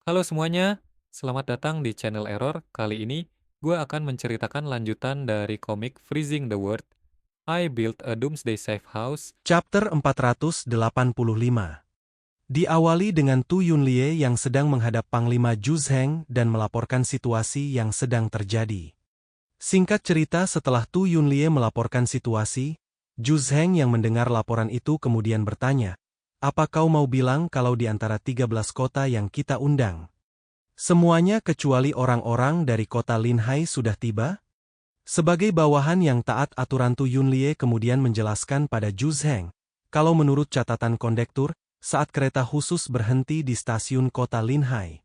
Halo semuanya, selamat datang di channel Error. Kali ini, gue akan menceritakan lanjutan dari komik Freezing the World. I Built a Doomsday Safe House. Chapter 485. Diawali dengan Tu Yunlie yang sedang menghadap Panglima Juzheng dan melaporkan situasi yang sedang terjadi. Singkat cerita, setelah Tu Yunlie melaporkan situasi, Juzheng yang mendengar laporan itu kemudian bertanya, "Apa kau mau bilang kalau di antara 13 kota yang kita undang, semuanya kecuali orang-orang dari kota Linhai sudah tiba?" Sebagai bawahan yang taat aturan, Tu Yunlie kemudian menjelaskan pada Juzheng, kalau menurut catatan kondektur, saat kereta khusus berhenti di stasiun kota Linhai,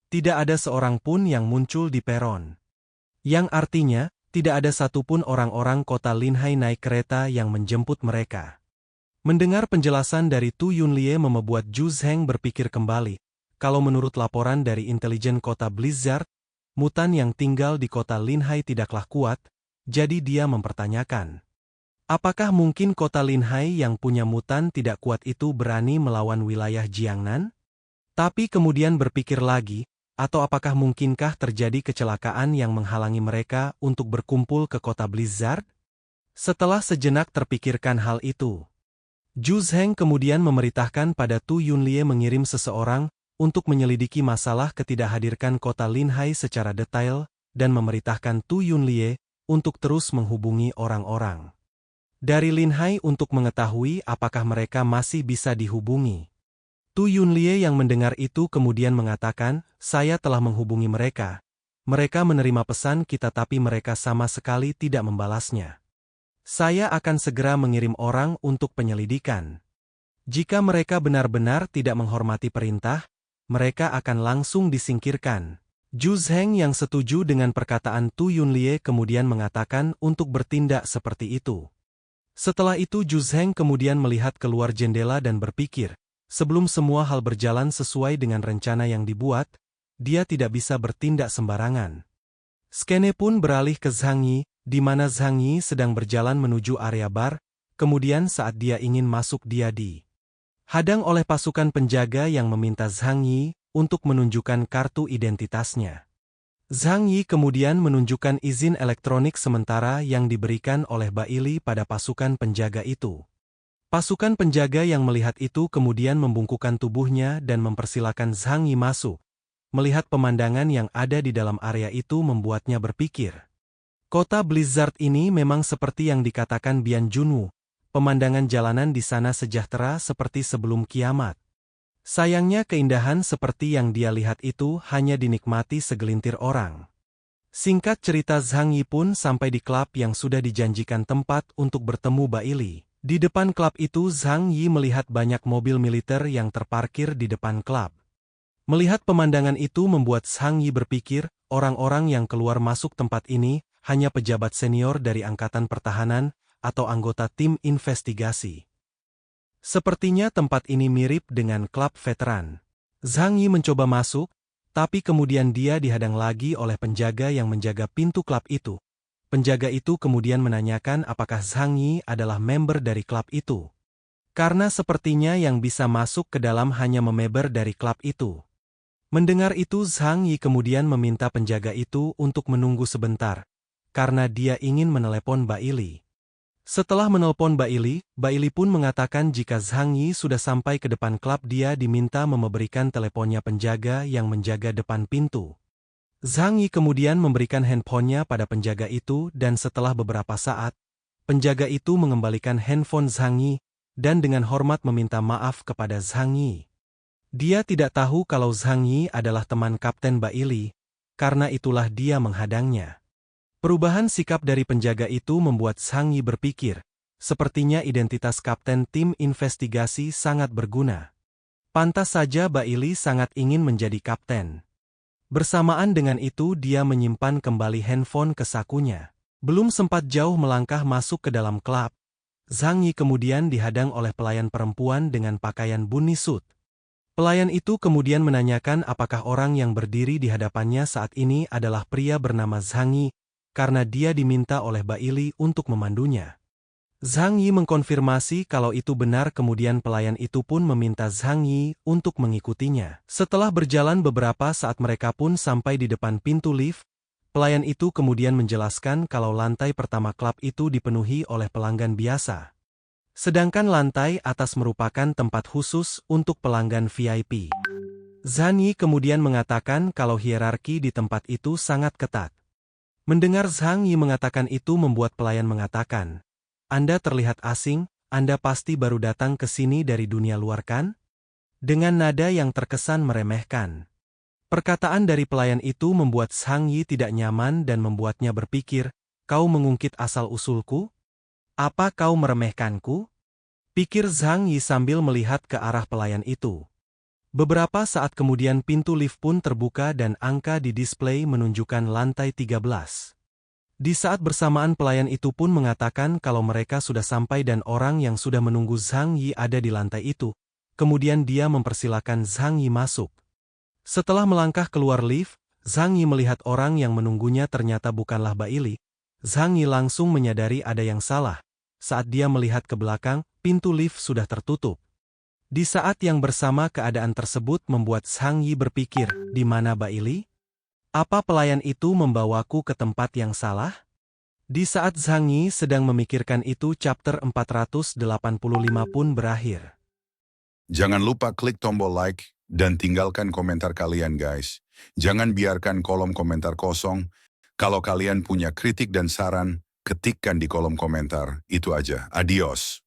tidak ada seorang pun yang muncul di peron. Yang artinya, tidak ada satupun orang-orang kota Linhai naik kereta yang menjemput mereka. Mendengar penjelasan dari Tu Yunlie membuat Juzheng berpikir kembali, kalau menurut laporan dari intelijen kota Blizzard, mutan yang tinggal di kota Linhai tidaklah kuat, jadi dia mempertanyakan, apakah mungkin kota Linhai yang punya mutan tidak kuat itu berani melawan wilayah Jiangnan? Tapi kemudian berpikir lagi, atau apakah mungkinkah terjadi kecelakaan yang menghalangi mereka untuk berkumpul ke kota Blizzard? Setelah sejenak terpikirkan hal itu, Juzheng kemudian memerintahkan pada Tu Yunlie mengirim seseorang untuk menyelidiki masalah ketidakhadirkan kota Linhai secara detail dan memerintahkan Tu Yunlie untuk terus menghubungi orang-orang dari Linhai untuk mengetahui apakah mereka masih bisa dihubungi. Tu Yunlie yang mendengar itu kemudian mengatakan, "Saya telah menghubungi mereka. Mereka menerima pesan kita tapi mereka sama sekali tidak membalasnya. Saya akan segera mengirim orang untuk penyelidikan. Jika mereka benar-benar tidak menghormati perintah, mereka akan langsung disingkirkan." Juzheng yang setuju dengan perkataan Tu Yunlie kemudian mengatakan untuk bertindak seperti itu. Setelah itu Juzheng kemudian melihat keluar jendela dan berpikir, sebelum semua hal berjalan sesuai dengan rencana yang dibuat, dia tidak bisa bertindak sembarangan. Skene pun beralih ke Zhang Yi, di mana Zhang Yi sedang berjalan menuju area bar, kemudian saat dia ingin masuk dia dihadang oleh pasukan penjaga yang meminta Zhang Yi untuk menunjukkan kartu identitasnya. Zhang Yi kemudian menunjukkan izin elektronik sementara yang diberikan oleh Baili pada pasukan penjaga itu. Pasukan penjaga yang melihat itu kemudian membungkukkan tubuhnya dan mempersilakan Zhang Yi masuk. Melihat pemandangan yang ada di dalam area itu membuatnya berpikir, kota Blizzard ini memang seperti yang dikatakan Bian Junwu. Pemandangan jalanan di sana sejahtera seperti sebelum kiamat. Sayangnya keindahan seperti yang dia lihat itu hanya dinikmati segelintir orang. Singkat cerita, Zhang Yi pun sampai di klub yang sudah dijanjikan tempat untuk bertemu Baili. Di depan klub itu Zhang Yi melihat banyak mobil militer yang terparkir di depan klub. Melihat pemandangan itu membuat Zhang Yi berpikir, orang-orang yang keluar masuk tempat ini hanya pejabat senior dari Angkatan Pertahanan atau anggota tim investigasi. Sepertinya tempat ini mirip dengan klub veteran. Zhang Yi mencoba masuk, tapi kemudian dia dihadang lagi oleh penjaga yang menjaga pintu klub itu. Penjaga itu kemudian menanyakan apakah Zhang Yi adalah member dari klub itu. Karena sepertinya yang bisa masuk ke dalam hanya member dari klub itu. Mendengar itu Zhang Yi kemudian meminta penjaga itu untuk menunggu sebentar, karena dia ingin menelepon Baili. Setelah menelpon Baili, Baili pun mengatakan jika Zhang Yi sudah sampai ke depan klub dia diminta memberikan teleponnya penjaga yang menjaga depan pintu. Zhang Yi kemudian memberikan handphonenya pada penjaga itu dan setelah beberapa saat, penjaga itu mengembalikan handphone Zhang Yi dan dengan hormat meminta maaf kepada Zhang Yi. Dia tidak tahu kalau Zhang Yi adalah teman Kapten Baili, karena itulah dia menghadangnya. Perubahan sikap dari penjaga itu membuat Zhang Yi berpikir, sepertinya identitas kapten tim investigasi sangat berguna. Pantas saja Baili sangat ingin menjadi kapten. Bersamaan dengan itu dia menyimpan kembali handphone ke sakunya. Belum sempat jauh melangkah masuk ke dalam klub, Zhang Yi kemudian dihadang oleh pelayan perempuan dengan pakaian bunny suit. Pelayan itu kemudian menanyakan apakah orang yang berdiri di hadapannya saat ini adalah pria bernama Zhang Yi, karena dia diminta oleh Baili untuk memandunya. Zhang Yi mengkonfirmasi kalau itu benar, kemudian pelayan itu pun meminta Zhang Yi untuk mengikutinya. Setelah berjalan beberapa saat mereka pun sampai di depan pintu lift, pelayan itu kemudian menjelaskan kalau lantai pertama klub itu dipenuhi oleh pelanggan biasa. Sedangkan lantai atas merupakan tempat khusus untuk pelanggan VIP. Zhang Yi kemudian mengatakan kalau hierarki di tempat itu sangat ketat. Mendengar Zhang Yi mengatakan itu membuat pelayan mengatakan, "Anda terlihat asing, Anda pasti baru datang ke sini dari dunia luar kan?" Dengan nada yang terkesan meremehkan. Perkataan dari pelayan itu membuat Zhang Yi tidak nyaman dan membuatnya berpikir, "Kau mengungkit asal-usulku? Apa kau meremehkanku?" Pikir Zhang Yi sambil melihat ke arah pelayan itu. Beberapa saat kemudian pintu lift pun terbuka dan angka di display menunjukkan lantai 13. Di saat bersamaan pelayan itu pun mengatakan kalau mereka sudah sampai dan orang yang sudah menunggu Zhang Yi ada di lantai itu. Kemudian dia mempersilakan Zhang Yi masuk. Setelah melangkah keluar lift, Zhang Yi melihat orang yang menunggunya ternyata bukanlah Bailey. Zhang Yi langsung menyadari ada yang salah. Saat dia melihat ke belakang, pintu lift sudah tertutup. Di saat yang bersama keadaan tersebut membuat Zhang Yi berpikir, di mana Bailey? Apa pelayan itu membawaku ke tempat yang salah? Di saat Zhang Yi sedang memikirkan itu, chapter 485 pun berakhir. Jangan lupa klik tombol like dan tinggalkan komentar kalian guys. Jangan biarkan kolom komentar kosong. Kalau kalian punya kritik dan saran, ketikkan di kolom komentar. Itu aja. Adios.